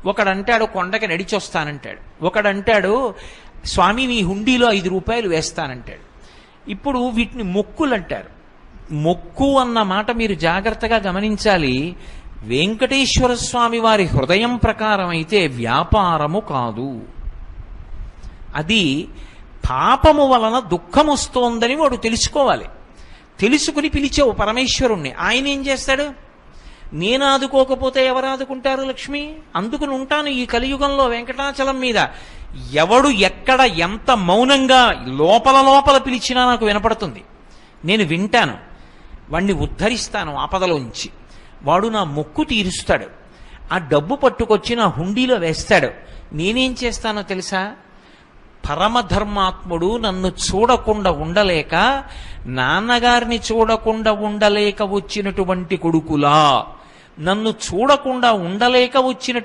ఒకడంటాడు కొండకి నడిచొస్తానంటాడు, ఒకడంటాడు స్వామి మీ హుండీలో 5 రూపాయలు వేస్తానంటాడు. ఇప్పుడు వీటిని మొక్కులు అంటారు. మొక్కు అన్న మాట మీరు జాగ్రత్తగా గమనించాలి. వెంకటేశ్వర స్వామి వారి హృదయం ప్రకారం అయితే వ్యాపారము కాదు. అది పాపము వలన దుఃఖం వస్తోందని వాడు తెలుసుకోవాలి. తెలుసుకుని పిలిచావు పరమేశ్వరుణ్ణి. ఆయన ఏం చేస్తాడు? నేను ఆదుకోకపోతే ఎవరు ఆదుకుంటారు లక్ష్మి? అందుకుని ఉంటాను ఈ కలియుగంలో వెంకటాచలం మీద. ఎవడు ఎక్కడ ఎంత మౌనంగా లోపల లోపల పిలిచినా నాకు వినపడుతుంది. నేను వింటాను, వాణ్ణి ఉద్ధరిస్తాను ఆపదలోంచి. వాడు నా మొక్కు తీరుస్తాడు. ఆ డబ్బు పట్టుకొచ్చి నా హుండీలో వేస్తాడు. నేనేం చేస్తానో తెలుసా? పరమధర్మాత్ముడు నన్ను చూడకుండా ఉండలేక, నాన్నగారిని చూడకుండా ఉండలేక వచ్చినటువంటి కొడుకులా, నన్ను చూడకుండా ఉండలేక వచ్చినటువంటి